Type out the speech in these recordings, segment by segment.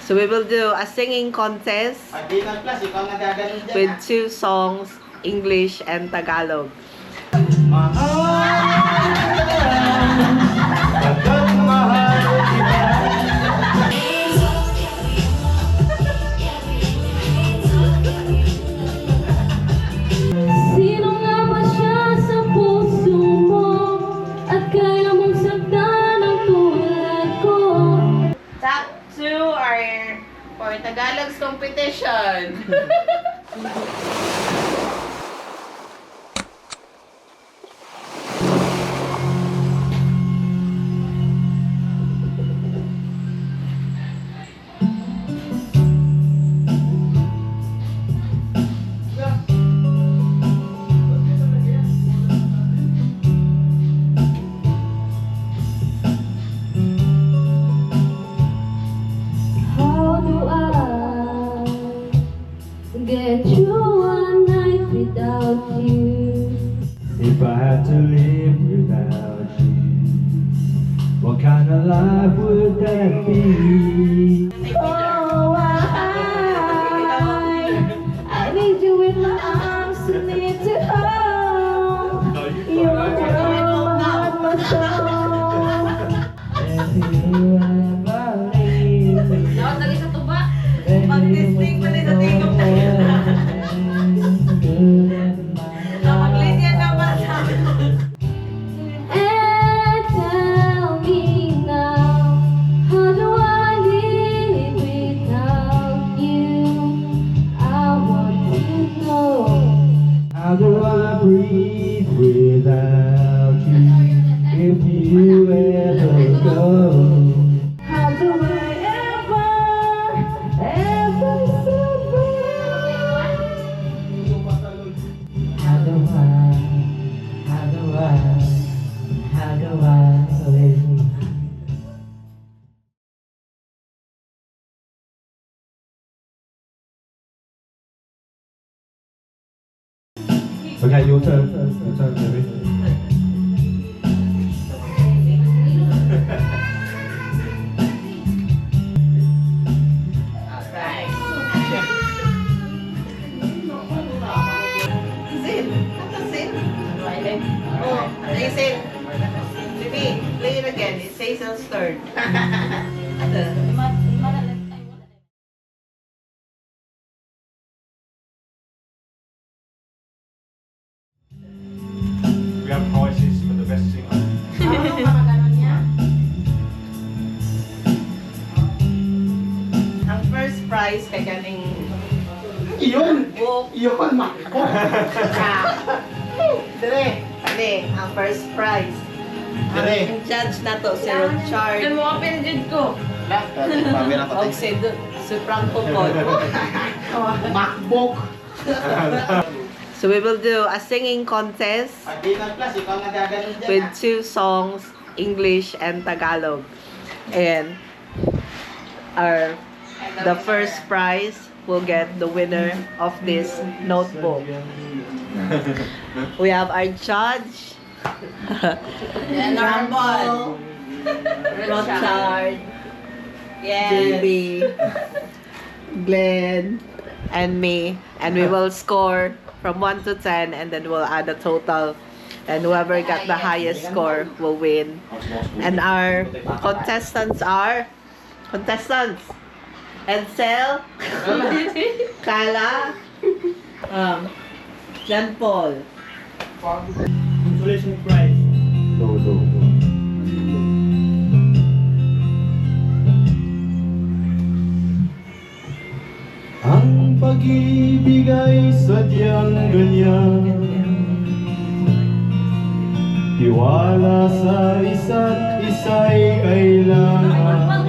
So we will do a singing contest with 2 songs, English and Tagalog. Sino nga ba siya sa puso mo at kaya mong saktan ang tulad ko? Top 2 are for Tagalog's competition. How do I get through one night without you? If I had to live without you, what kind of life would that be? Oh, I need you in my arms, I need to hold. You're my heart, my soul. And you ever leave me, Mag-listing mo rin sa tingog na yun. Mag-list yan naman sa amin. And tell me now, how do I live without you? I want to know. how do I breathe without you? If you ever go, How do I ever survive? how do I live? Okay, your turn. Your turn, baby. Alright. Sin. Ano Sin? Oh, play Sin. Baby, play it again. It says on third. We have prizes for the best singer. Ang first prize kay kaning Iyon! book. Iyon! Makbo! Dire, kani ang first prize. Dire. Ang judge na to si Richard. Ano mo pinagid ko? Og si Franco Pod. Makbok! So we will do a singing contest with 2 songs, English and Tagalog. And the first prize will get the winner of this notebook. We have our judge, Rumble, Richard, JB, Glenn, and me. And we will score from 1 to 10, and then we'll add a total. And whoever got the highest score will win. And our contestants are Edsel, Kala, Jan Paul. Consolation prize. No. Ang pag-ibig ay sadyang ganyan, tiwala sa isa't isa'y kailangan.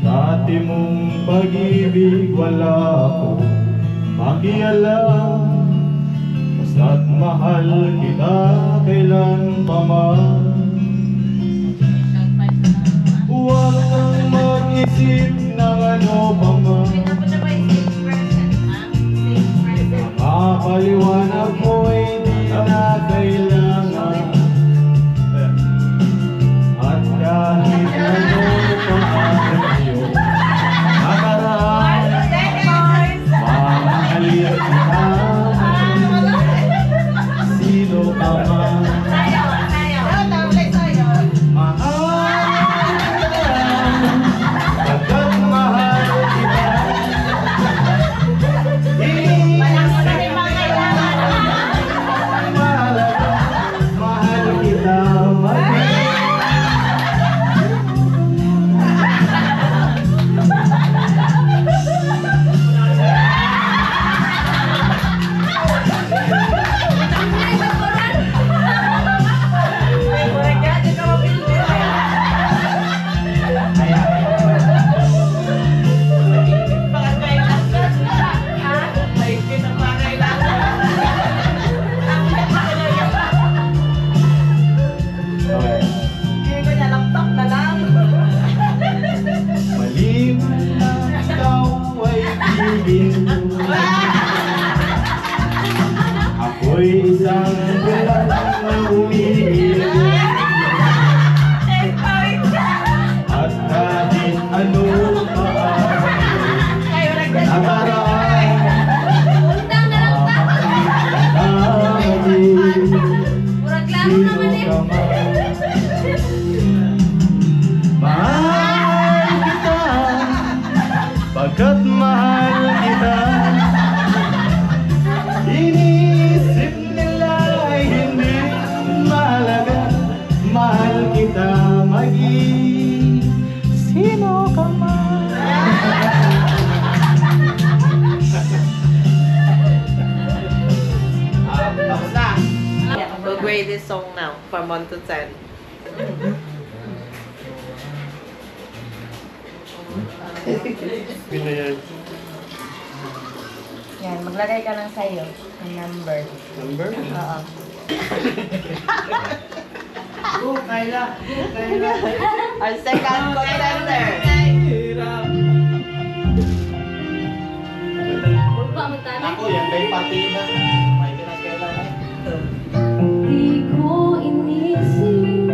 Dati mong pag-ibig wala akong pakialam, basta't mahal kita kailan pa man. Huwag kang mag-isip ng ano pa man, mapaliwanag mo'y di na kailangan. At kahit ano pa come on. Tapos na. We'll grade this song now from 1 to 10. Yan, maglagay ka ng sayo. Ng number. Number? Oo. Go, Kayla. Go, Kayla. Our second contender. Ako, yan kay partida. May kinakailangan. Di ko inisip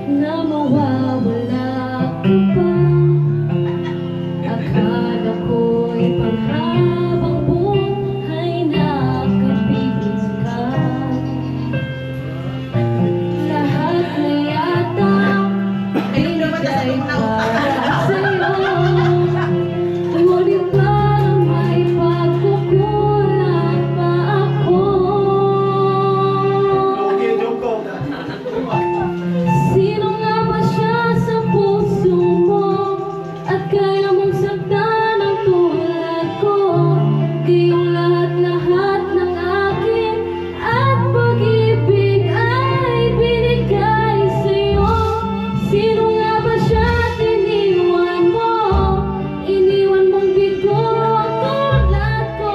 na mawawala ka pa. Akala ko'y panghabang buhay nakapigil ka. Lahat na yata binigay para sa'yo. Ngunit parang may pagkukulang pa ako. Okay, joke ko. Sino nga ba siya sa puso mo? At kaya mong saktan ang tulad ko? Kayong lahat-lahat ng akin at pag-ibig ay binigay sa'yo. Sino nga ba siya at iniwan mo? Iniwan mong bigo tulad ko.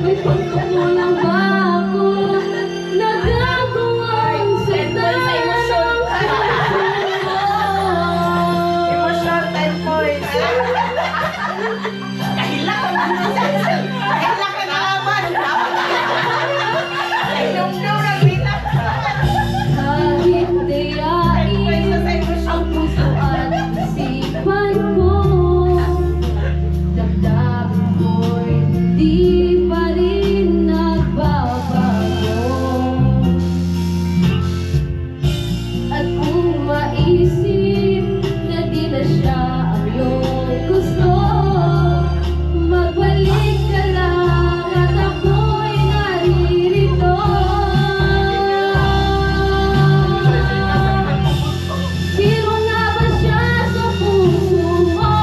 May pagkukulang ba ako? Nagagawang saktan ang puso ko. Emotional 10 points. Kahila ka na naman. Inom-nom na bilang. Kahit dayain ang puso at isipan ko, damdamin ko'y di pa rin nagbabago. At kung maisip na di na siya ang iyong gusto, magbalik ka lang at ako'y naririto. Sino nga ba siya sa puso mo?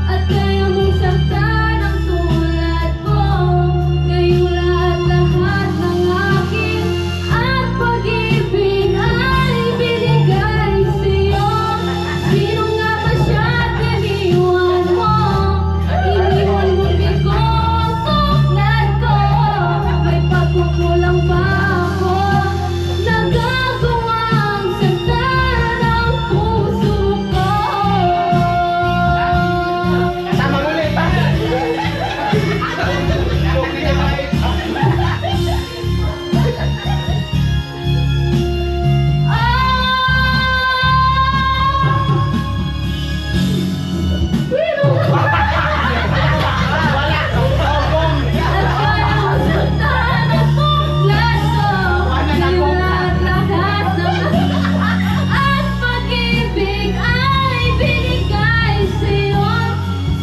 At kaya mong saktan ang tulad ko? Ngayong lahat-lahat ng akin at pag-ibig ay binigay sa'yo. Sino nga ba siya at iniwan mo? Iniwan mo bigo ang tulad ko. May pagkukulang ba ako? Nagagawang saktan ang puso ko. Tama ulit, ha? Okay na kayo.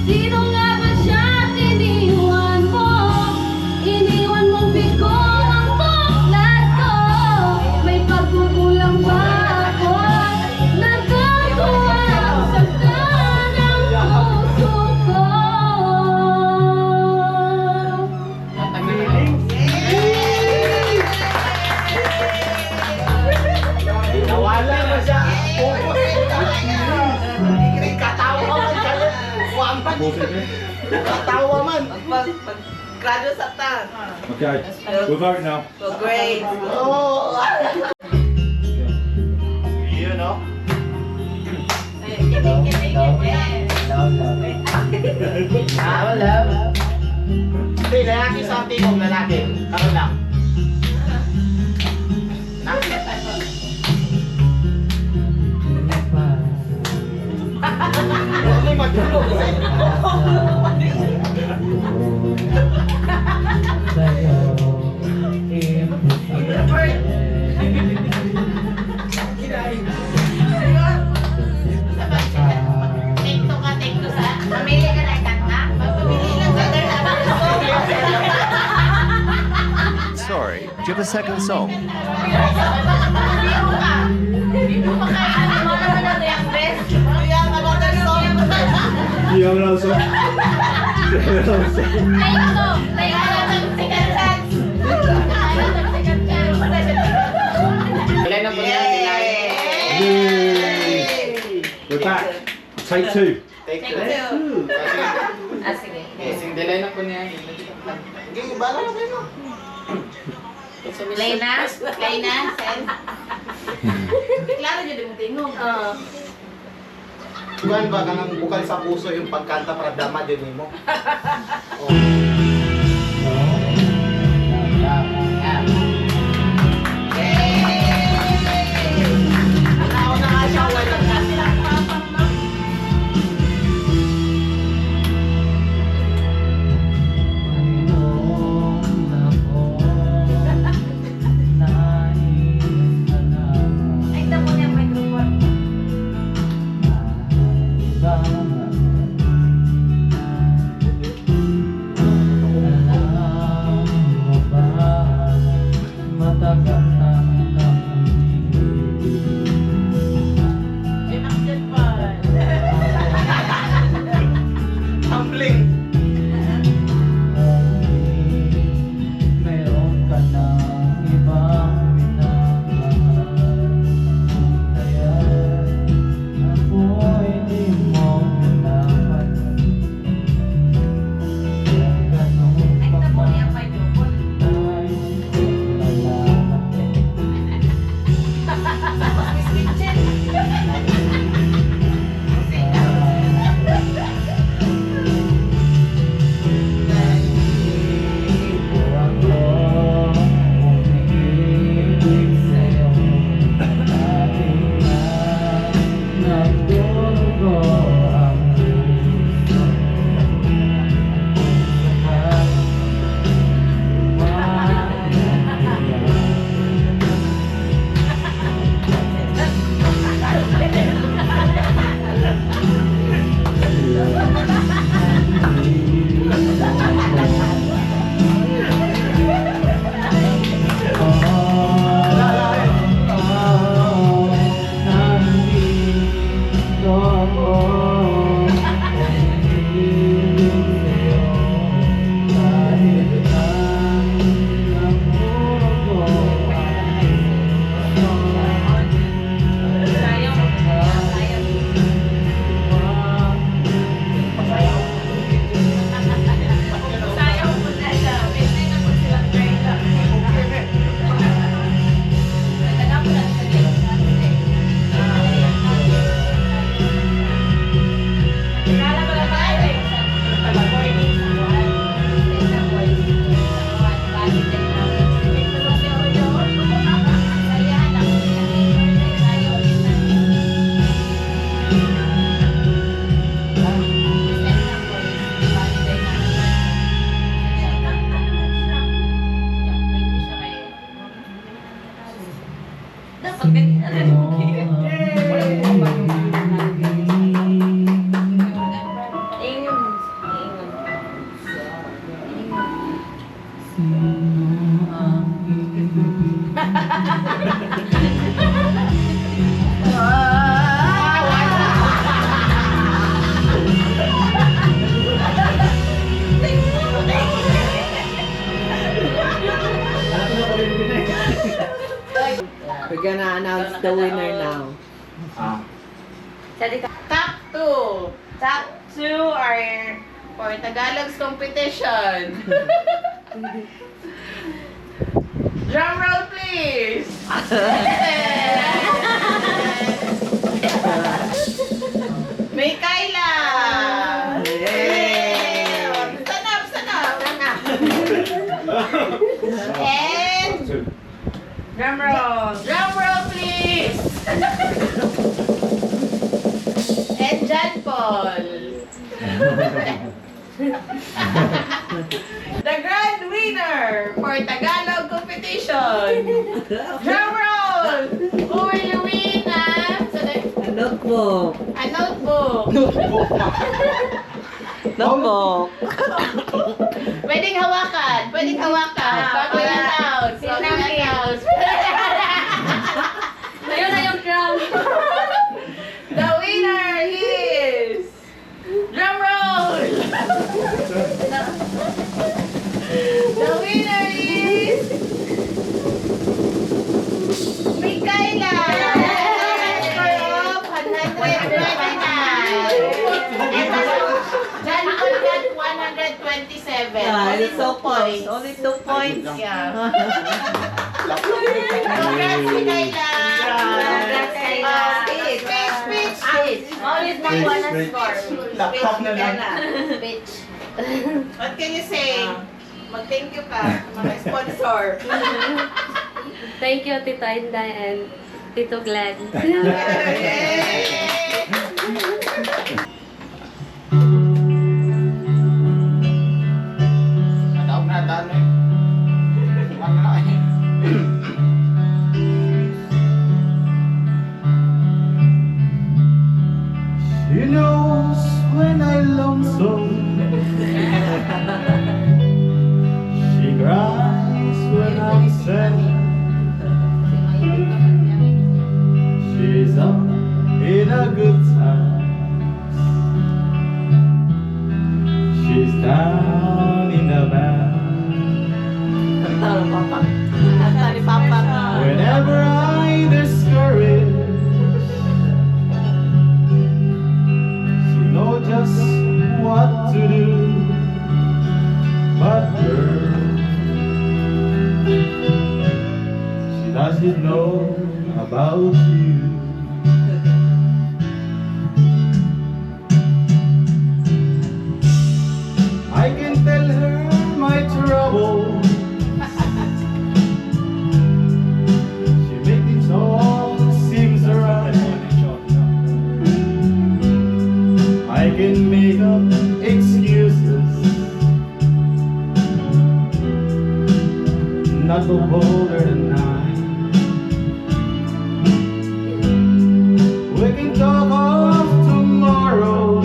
Sino nga ba siya at iniwan mo? Iniwan mong bigo ang tulad ko. May pagkukulang ba ako? Nagagawang saktan ang puso ko. Nawala na siya. Katawa man kayo. Wampan. Katawa man. Mag-graduate sa tan. Okay, we'll vote now. So grade. Oh. Yun, no? Wala. Hindi, lalaki sa tingog, lalaki. Karoon lang. Hindi magtulog. Sorry, do you have a second song? We have another song. Diyan lang sa... Ilan na po niya nilay? We're back. Take two. Take two. Sige. Sing delay na po niya. Sige, bala na kayo. Lena? Lena? Sen? Klaro dyan yung tingog. Oo. Kuhan ba ka nang bukal sa puso yung pagkanta para dama din mo? Ay, tamo niya microphone. Humbling! Meron ka na ibang minamahal. Kaya ako'y di mo pinapansin. Kung ganun Ay, pa tamo man niya microphone. tayo salamat din. Miss Vincent. Ito ako umiibig sa'yo. Dati na nagdurugo ang puso. Kapag Sayaw mo na siya. Pwede na po silang trailer. Nagdala mo lang siya din. Kala ko lang tayo eh. Dapat ganyan. We're gonna announce the winner now. Top 2. Top 2 are for Tagalog's competition. Drum roll, please. May Kayla. Yay! Stand up, stand up. And drum roll, please. And John Paul. The grand winner for Tagalog competition. Drum roll. Who will win A notebook. a notebook? Notebook. Pwedeng hawakan. Pwedeng hawakan. Family house. Family house. Ayun na yung crown. The winner is... Drum roll! 27. Yeah, Only it's so 2 close. points. Only 2 points. Yeah. Laptop. Congrats, Kayla. Congrats, Kayla. Speech. Only nakuha na score. Laptop na lang. Bitch. What can you say? Mag-thank you ka, mga sponsor. Thank you, Tito Inday and Tito Glenn.Adaw na, dami. Iwan na lang eh. She knows when I'm lonesome. She cries when I'm sad. She's up in a good time. She's down in a bad. Kanta ni Papa. Kanta ni Papa na. Whenever I discourage, she knows just what to do. But girl, she doesn't know about you. I can tell her my trouble. She makes it all seems right. I can make up excuses not to hold her tonight. We can talk of tomorrow.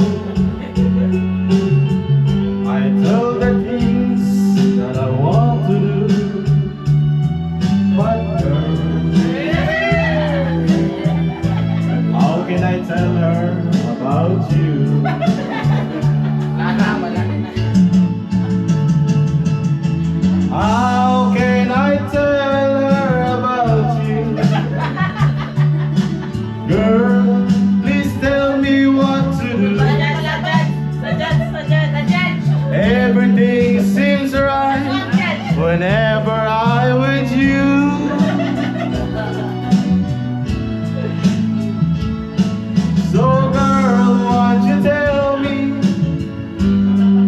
I tell the things that I want to do. But girl, how can I tell her about you? How can I tell her about you? Girl, please tell me what to do. Everything seems right whenever I'm with you. So girl, won't you tell me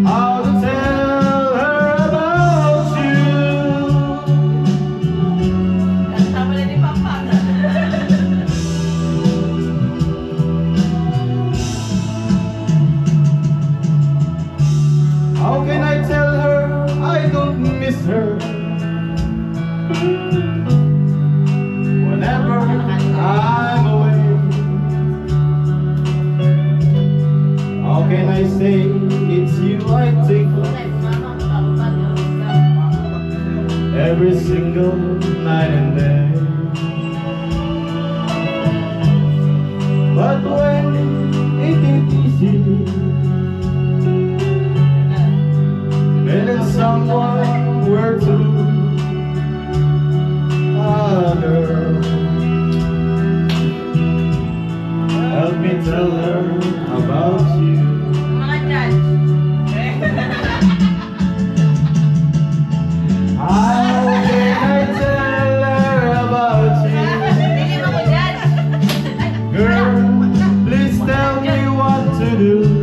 how to tell her about you? Kanta mo na ni Papa. How can I tell her I don't miss her? Whenever I'm away, how can I say it's you I think of every single night and day? But when it is easy, and if someone were to girl, help me tell her about you. Mga judge. How can I tell her about you? Dili mo ko judge. Girl, please tell me what to do.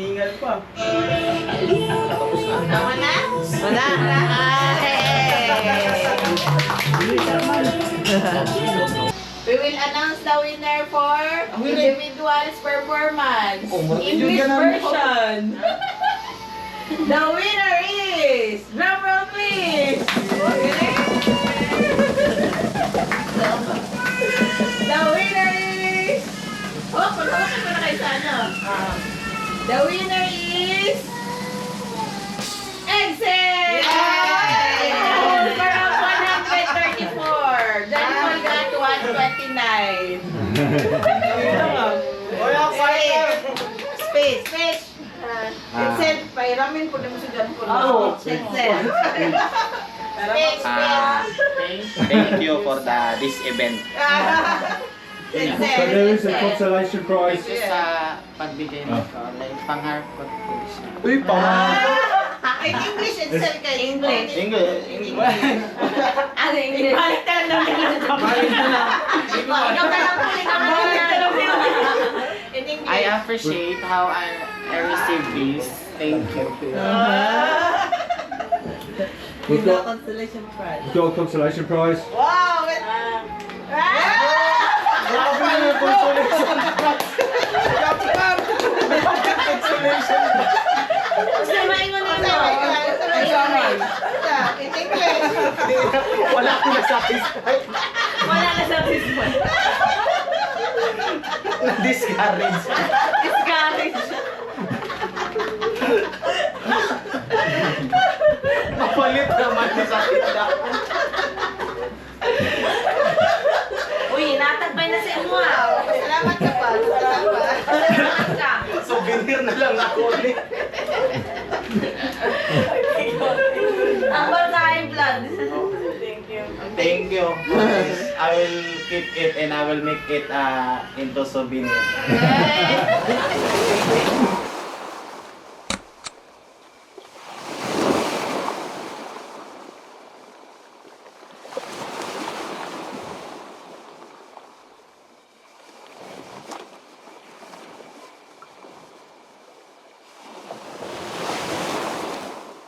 hiningal pa. Tama na? Wala. We will announce the winner for individual's performance. English version. The winner is, drum roll please. The winner is, oh, pagkawakan mo na kayo sa ano. The winner is, Exit! Score of 134. Then we got 129. Space. Exit. Pairamin po na mo sa dyan po. Exit. Space. Thank you for this event. So there is a consolation prize. Sa pagbigay ng pangarap ko po siya. Uy, In English, Excel kayo. English. Ano English? Balik ka lang. Ikaw na lang po. In English. I appreciate how I received this. Thank you. We've got Constellation prize. a consolation prize. Wow! Grabe na yung consolation. Samayin mo na yun. In English. Wala akong nasatisfy. Wala na sa Facebook. Na-discourage. Discourage. Mapalit naman sa tinda. Uy, natagbay na si Amo. Salamat ka pa. Salamat ka. Souvenir na lang ako ulit. Ang barkain vlog. Thank you. I will keep it and I will make it into souvenir. Eh.